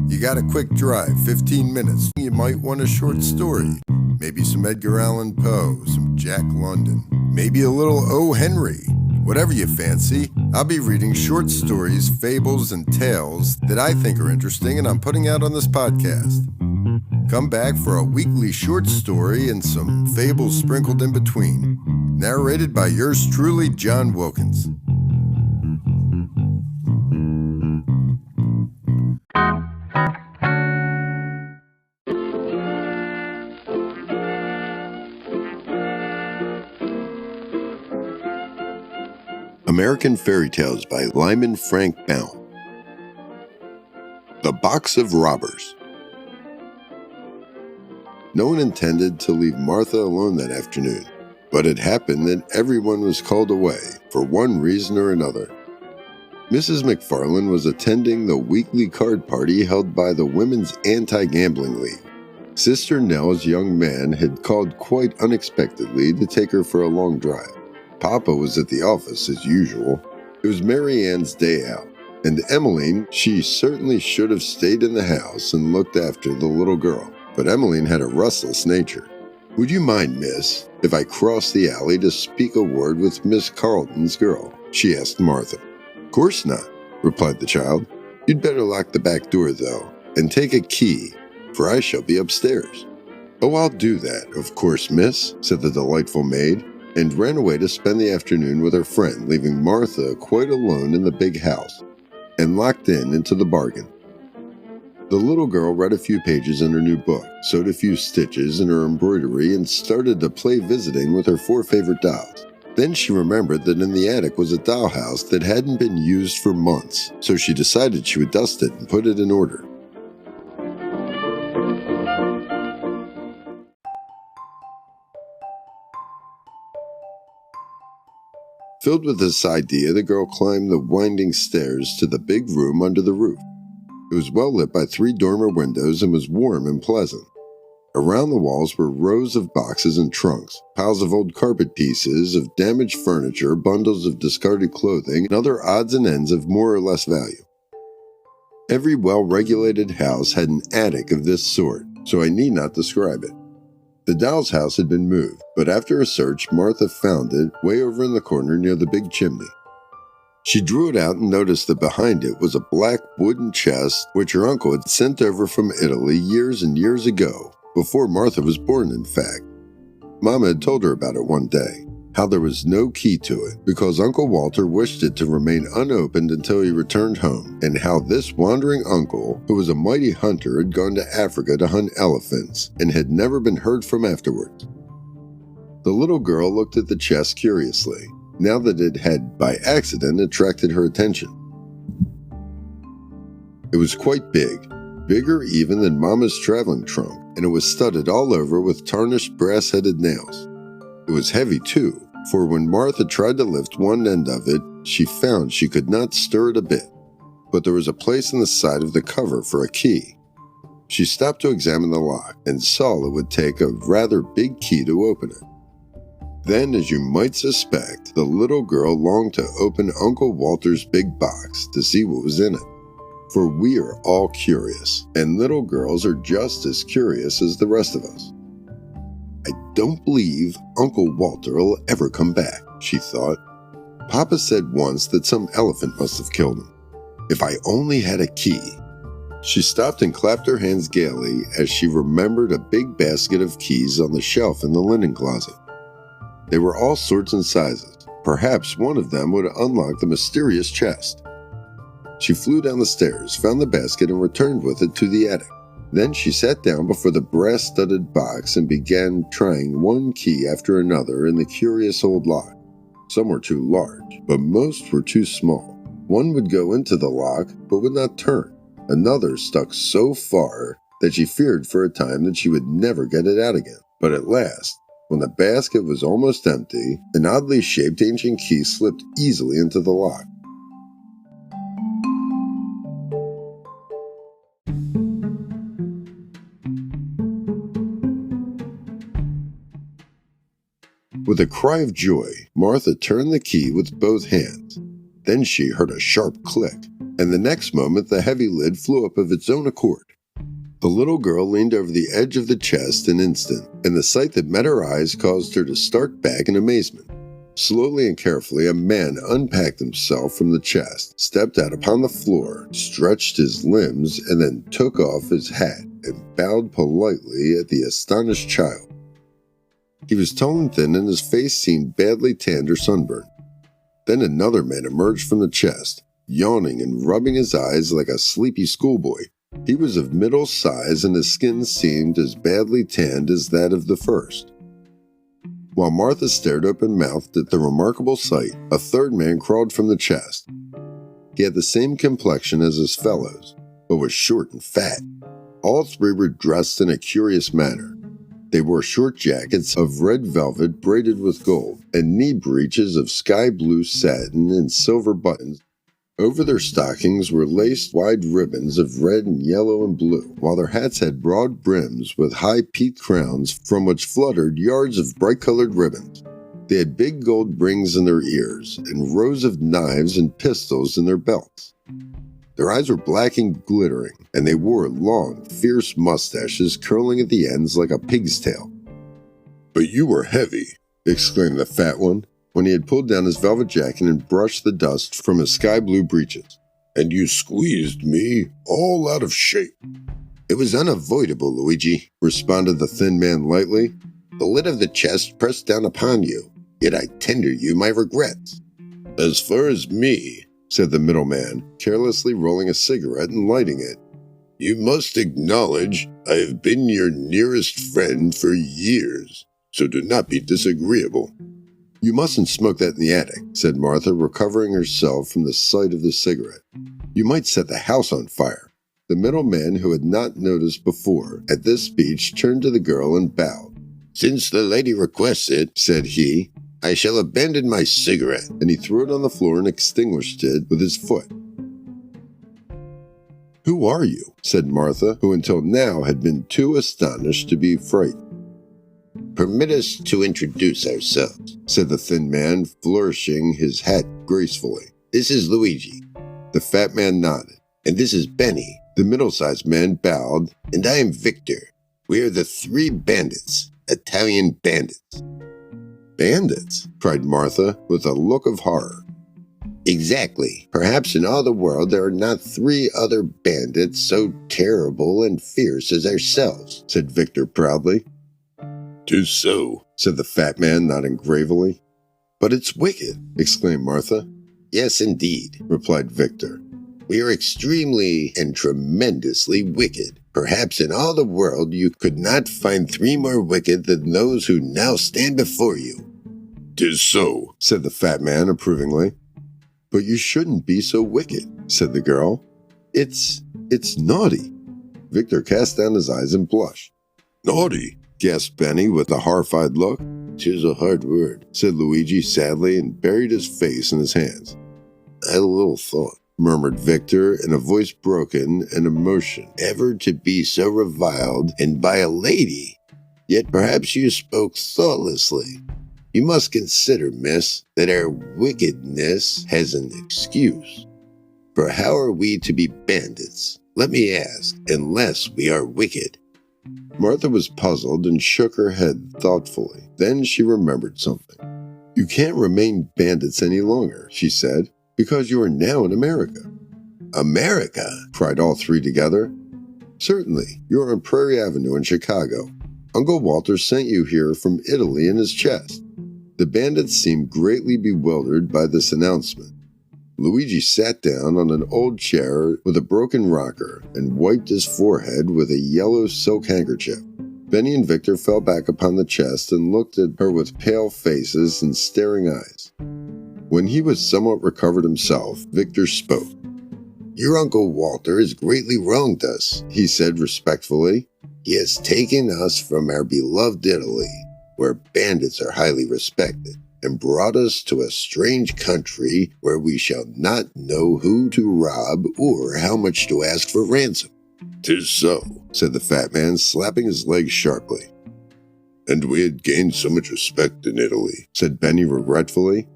You got a quick drive, 15 minutes. You might want a short story. Maybe some Edgar Allan Poe, some Jack London, maybe a little O. Henry. Whatever you fancy, I'll be reading short stories, fables, and tales that I think are interesting and I'm putting out on this podcast. Come back for a weekly short story and some fables sprinkled in between. Narrated by yours truly, Jon Wilkins. American Fairytales by Lyman Frank Baum. The Box of Robbers. No one intended to leave Martha alone that afternoon, but it happened that everyone was called away for one reason or another. Mrs. McFarlane was attending the weekly card party held by the Women's Anti-Gambling League. Sister Nell's young man had called quite unexpectedly to take her for a long drive. Papa was at the office as usual. It was Mary Ann's day out, and Emmeline, she certainly should have stayed in the house and looked after the little girl, but Emmeline had a restless nature. "Would you mind, miss, if I crossed the alley to speak a word with Miss Carleton's girl?" she asked Martha. "Of course not," replied the child. "You'd better lock the back door, though, and take a key, for I shall be upstairs." "Oh, I'll do that, of course, miss," said the delightful maid, and ran away to spend the afternoon with her friend, leaving Martha quite alone in the big house, and locked into the bargain. The little girl read a few pages in her new book, sewed a few stitches in her embroidery, and started to play visiting with her 4 favorite dolls. Then she remembered that in the attic was a dollhouse that hadn't been used for months, so she decided she would dust it and put it in order. Filled with this idea, the girl climbed the winding stairs to the big room under the roof. It was well lit by 3 dormer windows and was warm and pleasant. Around the walls were rows of boxes and trunks, piles of old carpet pieces, of damaged furniture, bundles of discarded clothing, and other odds and ends of more or less value. Every well-regulated house had an attic of this sort, so I need not describe it. The doll's house had been moved, but after a search, Martha found it way over in the corner near the big chimney. She drew it out and noticed that behind it was a black wooden chest which her uncle had sent over from Italy years and years ago, before Martha was born, in fact. Mama had told her about it one day, how there was no key to it because Uncle Walter wished it to remain unopened until he returned home, and how this wandering uncle, who was a mighty hunter, had gone to Africa to hunt elephants and had never been heard from afterwards. The little girl looked at the chest curiously, now that it had, by accident, attracted her attention. It was quite big, bigger even than Mama's traveling trunk, and it was studded all over with tarnished brass-headed nails. It was heavy, too, for when Martha tried to lift one end of it, she found she could not stir it a bit. But there was a place in the side of the cover for a key. She stopped to examine the lock, and saw it would take a rather big key to open it. Then, as you might suspect, the little girl longed to open Uncle Walter's big box to see what was in it. For we are all curious, and little girls are just as curious as the rest of us. "I don't believe Uncle Walter will ever come back," she thought. "Papa said once that some elephant must have killed him. If I only had a key." She stopped and clapped her hands gaily as she remembered a big basket of keys on the shelf in the linen closet. They were all sorts and sizes. Perhaps one of them would unlock the mysterious chest. She flew down the stairs, found the basket, and returned with it to the attic. Then she sat down before the brass-studded box and began trying one key after another in the curious old lock. Some were too large, but most were too small. One would go into the lock, but would not turn. Another stuck so far that she feared for a time that she would never get it out again. But at last, when the basket was almost empty, an oddly shaped ancient key slipped easily into the lock. With a cry of joy, Martha turned the key with both hands. Then she heard a sharp click. and the next moment the heavy lid flew up of its own accord. The little girl leaned over the edge of the chest an instant, and the sight that met her eyes caused her to start back in amazement. Slowly and carefully, a man unpacked himself from the chest, stepped out upon the floor, stretched his limbs, and then took off his hat and bowed politely at the astonished child. He was tall and thin, and his face seemed badly tanned or sunburned. Then another man emerged from the chest, yawning and rubbing his eyes like a sleepy schoolboy. He was of middle size, and his skin seemed as badly tanned as that of the first. While Martha stared open-mouthed at the remarkable sight, a third man crawled from the chest. He had the same complexion as his fellows, but was short and fat. All three were dressed in a curious manner. They wore short jackets of red velvet braided with gold, and knee breeches of sky-blue satin and silver buttons. Over their stockings were laced wide ribbons of red and yellow and blue, while their hats had broad brims with high peaked crowns from which fluttered yards of bright-colored ribbons. They had big gold rings in their ears, and rows of knives and pistols in their belts. Their eyes were black and glittering, and they wore long, fierce mustaches curling at the ends like a pig's tail. "But you were heavy," exclaimed the fat one, when he had pulled down his velvet jacket and brushed the dust from his sky-blue breeches. "And you squeezed me all out of shape." "It was unavoidable, Luigi," responded the thin man lightly. "The lid of the chest pressed down upon you, yet I tender you my regrets." "As far as me," said the middle man, carelessly rolling a cigarette and lighting it, "you must acknowledge I have been your nearest friend for years, so do not be disagreeable." "You mustn't smoke that in the attic," said Martha, recovering herself from the sight of the cigarette. "You might set the house on fire." The middle man, who had not noticed before, at this speech turned to the girl and bowed. "Since the lady requests it," said he, "I shall abandon my cigarette," and he threw it on the floor and extinguished it with his foot. "Who are you?" said Martha, who until now had been too astonished to be frightened. "Permit us to introduce ourselves," said the thin man, flourishing his hat gracefully. "This is Luigi." The fat man nodded. "And this is Benny." The middle-sized man bowed. "And I am Victor. We are the three bandits, Italian bandits." "Bandits?" cried Martha, with a look of horror. "Exactly. Perhaps in all the world there are not three other bandits so terrible and fierce as ourselves," said Victor proudly. "'Tis so," said the fat man, nodding gravely. "But it's wicked," exclaimed Martha. "Yes, indeed," replied Victor. "We are extremely and tremendously wicked. Perhaps in all the world you could not find three more wicked than those who now stand before you." "'Tis so," said the fat man approvingly. "But you shouldn't be so wicked," said the girl. It's naughty." Victor cast down his eyes and blushed. "Naughty?" gasped Benny with a horrified look. "'Tis a hard word," said Luigi sadly, and buried his face in his hands. "I little thought," murmured Victor in a voice broken in emotion, "ever to be so reviled, and by a lady. Yet perhaps you spoke thoughtlessly. You must consider, miss, that our wickedness has an excuse. For how are we to be bandits, let me ask, unless we are wicked?" Martha was puzzled and shook her head thoughtfully. Then she remembered something. "You can't remain bandits any longer," she said, "because you are now in America." "America?" cried all three together. "Certainly. You are on Prairie Avenue in Chicago. Uncle Walter sent you here from Italy in his chest." The bandits seemed greatly bewildered by this announcement. Luigi sat down on an old chair with a broken rocker and wiped his forehead with a yellow silk handkerchief. Benny and Victor fell back upon the chest and looked at her with pale faces and staring eyes. When he was somewhat recovered himself, Victor spoke. "Your Uncle Walter has greatly wronged us," he said respectfully. "He has taken us from our beloved Italy, where bandits are highly respected, and brought us to a strange country where we shall not know who to rob or how much to ask for ransom." "'Tis so," said the fat man, slapping his leg sharply. "And we had gained so much respect in Italy," said Benny regretfully.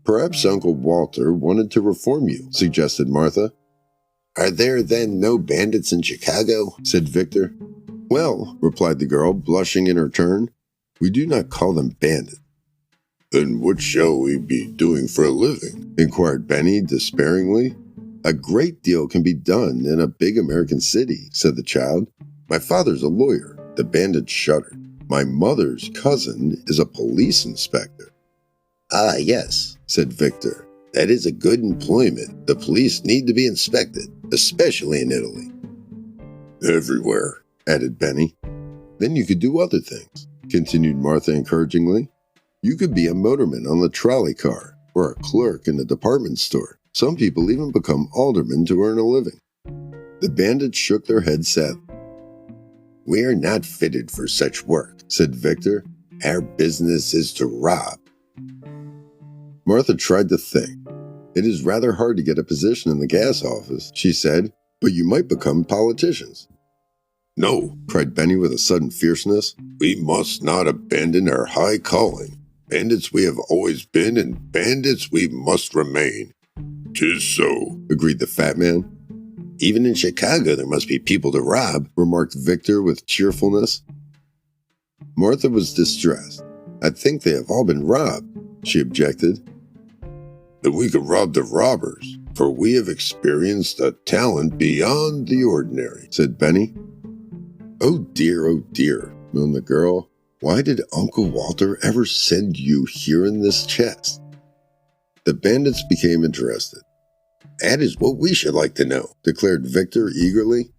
Perhaps Uncle Walter wanted to reform you, suggested Martha. Are there then no bandits in Chicago? Said Victor. Well, replied the girl, blushing in her turn, we do not call them bandits. Then what shall we be doing for a living? Inquired Benny despairingly. A great deal can be done in a big American city, said the child. My father's a lawyer. The bandit shuddered. My mother's cousin is a police inspector. Ah, yes, said Victor. That is a good employment. The police need to be inspected, especially in Italy. Everywhere, added Benny. Then you could do other things, continued Martha encouragingly. You could be a motorman on the trolley car, or a clerk in a department store. Some people even become aldermen to earn a living. The bandits shook their heads sadly. We are not fitted for such work, said Victor. Our business is to rob. Martha tried to think. It is rather hard to get a position in the gas office, she said, but you might become politicians. No, cried Benny with a sudden fierceness. We must not abandon our high calling. Bandits we have always been, and bandits we must remain. 'Tis so, agreed the fat man. Even in Chicago there must be people to rob, remarked Victor with cheerfulness. Martha was distressed. I think they have all been robbed, she objected. Then we could rob the robbers, for we have experienced a talent beyond the ordinary, said Benny. Oh dear, moaned the girl. Why did Uncle Walter ever send you here in this chest? The bandits became interested. That is what we should like to know, declared Victor eagerly.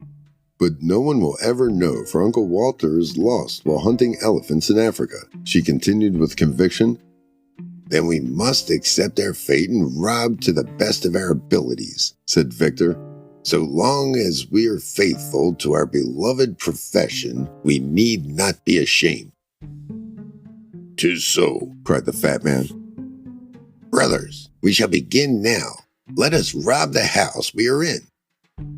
But no one will ever know, for Uncle Walter is lost while hunting elephants in Africa, she continued with conviction. Then we must accept our fate and rob to the best of our abilities, said Victor. So long as we are faithful to our beloved profession, we need not be ashamed. 'Tis so, cried the fat man. Brothers, we shall begin now. Let us rob the house we are in.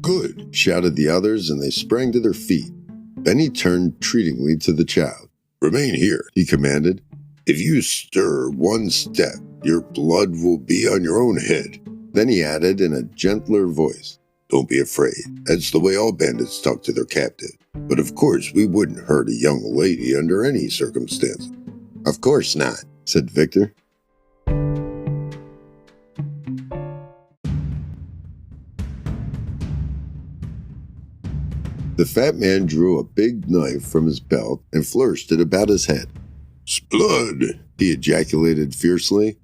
Good, shouted the others, and they sprang to their feet. Benny turned treatingly to the child. Remain here, he commanded. If you stir one step, your blood will be on your own head. Then he added in a gentler voice, Don't be afraid. That's the way all bandits talk to their captive. But of course we wouldn't hurt a young lady under any circumstance. Of course not, said Victor. The fat man drew a big knife from his belt and flourished it about his head. Splud! He ejaculated fiercely.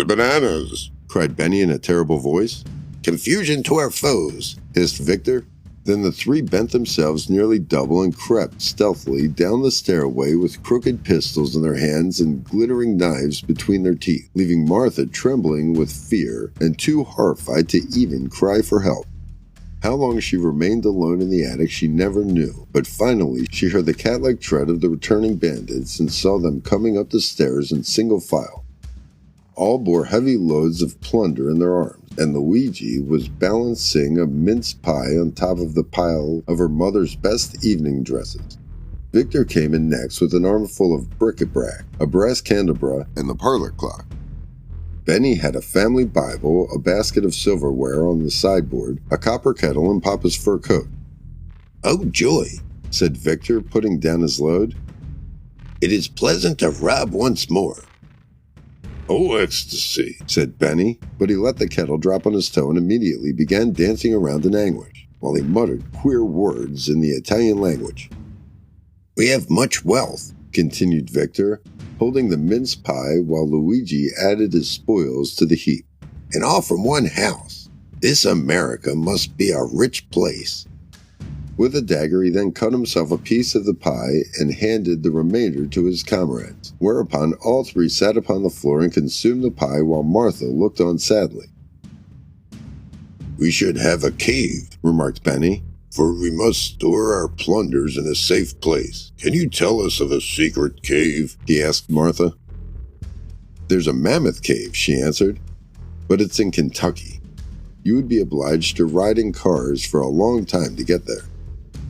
Bananas! Cried Benny in a terrible voice. Confusion to our foes, hissed Victor. Then the three bent themselves nearly double and crept stealthily down the stairway with crooked pistols in their hands and glittering knives between their teeth, leaving Martha trembling with fear and too horrified to even cry for help. How long she remained alone in the attic she never knew, but finally she heard the cat-like tread of the returning bandits and saw them coming up the stairs in single file. All bore heavy loads of plunder in their arms, and Luigi was balancing a mince pie on top of the pile of her mother's best evening dresses. Victor came in next with an armful of bric-a-brac, a brass candelabra, and the parlor clock. Benny had a family Bible, a basket of silverware on the sideboard, a copper kettle, and Papa's fur coat. Oh, joy, said Victor, putting down his load. It is pleasant to rob once more. Oh, ecstasy, said Benny, but he let the kettle drop on his toe and immediately began dancing around in anguish, while he muttered queer words in the Italian language. We have much wealth, continued Victor, holding the mince pie while Luigi added his spoils to the heap. And all from one house. This America must be a rich place. With a dagger, he then cut himself a piece of the pie and handed the remainder to his comrades, whereupon all three sat upon the floor and consumed the pie while Martha looked on sadly. We should have a cave, remarked Benny, for we must store our plunders in a safe place. Can you tell us of a secret cave? He asked Martha. There's a mammoth cave, she answered, but it's in Kentucky. You would be obliged to ride in cars for a long time to get there.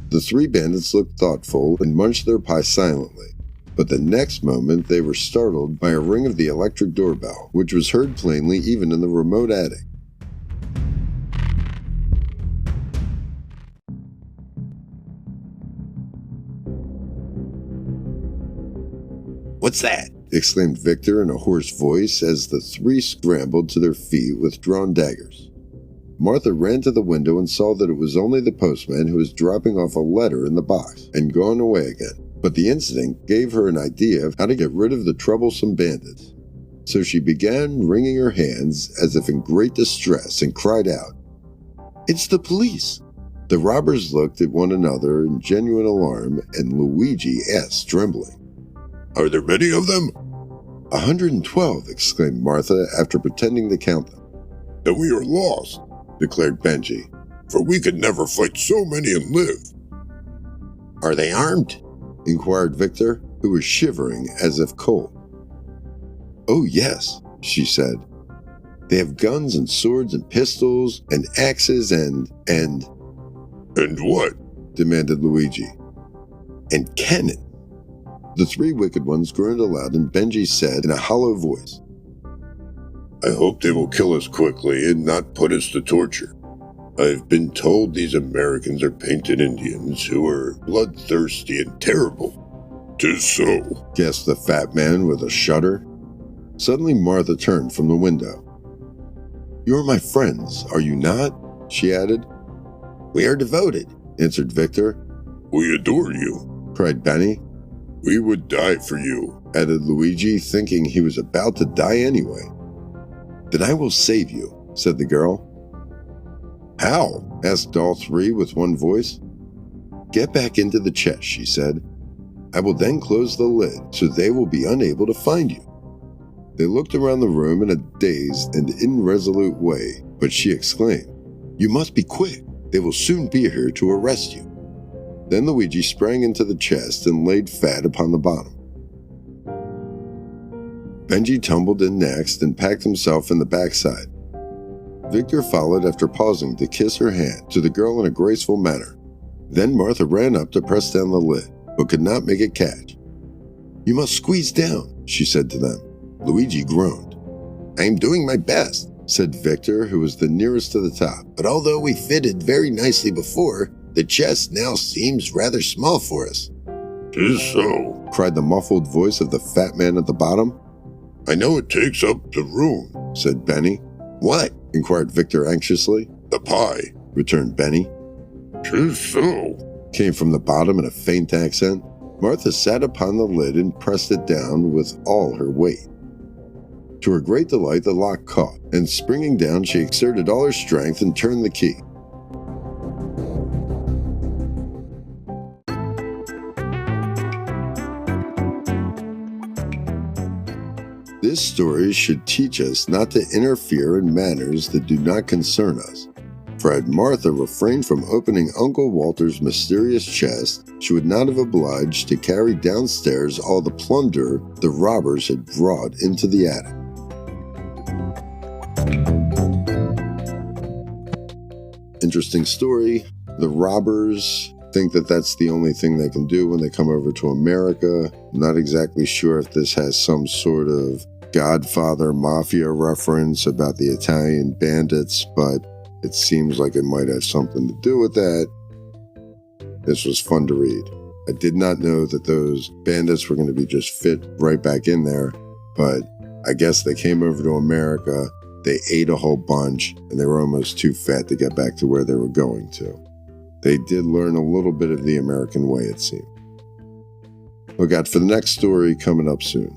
The three bandits looked thoughtful and munched their pie silently. But the next moment, they were startled by a ring of the electric doorbell, which was heard plainly even in the remote attic. "What's that?" exclaimed Victor in a hoarse voice as the three scrambled to their feet with drawn daggers. Martha ran to the window and saw that it was only the postman who was dropping off a letter in the box and gone away again. But the incident gave her an idea of how to get rid of the troublesome bandits. So she began wringing her hands as if in great distress and cried out, "It's the police!" The robbers looked at one another in genuine alarm, and Luigi asked, trembling, "Are there many of them?" 112, exclaimed Martha after pretending to count them. "Then we are lost," declared Benji, "for we could never fight so many and live." "Are they armed?" inquired Victor, who was shivering as if cold. "Oh, yes," she said. "They have guns and swords and pistols and axes and... And what?" demanded Luigi. "And cannon." The three wicked ones groaned aloud, and Benji said in a hollow voice, "I hope they will kill us quickly and not put us to torture. I've been told these Americans are painted Indians who are bloodthirsty and terrible." "'Tis so," gasped the fat man with a shudder. Suddenly Martha turned from the window. "You are my friends, are you not?" she added. "We are devoted," answered Victor. "We adore you," cried Benny. "We would die for you," added Luigi, thinking he was about to die anyway. "Then I will save you," said the girl. "How?" asked all three with one voice. "Get back into the chest," she said. "I will then close the lid so they will be unable to find you." They looked around the room in a dazed and irresolute way, but she exclaimed, "You must be quick. They will soon be here to arrest you." Then Luigi sprang into the chest and laid fat upon the bottom. Benji tumbled in next and packed himself in the backside. Victor followed after pausing to kiss her hand to the girl in a graceful manner. Then Martha ran up to press down the lid, but could not make it catch. "You must squeeze down," she said to them. Luigi groaned. "I am doing my best," said Victor, who was the nearest to the top. "But although we fitted very nicely before, the chest now seems rather small for us." "'Tis so," cried the muffled voice of the fat man at the bottom. "I know it takes up the room," said Benny. "What?" inquired Victor anxiously. "The pie," returned Benny. "'Tis so," came from the bottom in a faint accent. Martha sat upon the lid and pressed it down with all her weight. To her great delight, the lock caught, and springing down, she exerted all her strength and turned the key. This story should teach us not to interfere in matters that do not concern us. For had Martha refrained from opening Uncle Walter's mysterious chest, she would not have obliged to carry downstairs all the plunder the robbers had brought into the attic. Interesting story. The robbers think that that's the only thing they can do when they come over to America. I'm not exactly sure if this has some sort of Godfather Mafia reference about the Italian bandits, but it seems like it might have something to do with that. This was fun to read. I did not know that those bandits were going to be just fit right back in there, but I guess they came over to America, they ate a whole bunch, and they were almost too fat to get back to where they were going to. They did learn a little bit of the American way, it seemed. Look out for the next story coming up soon.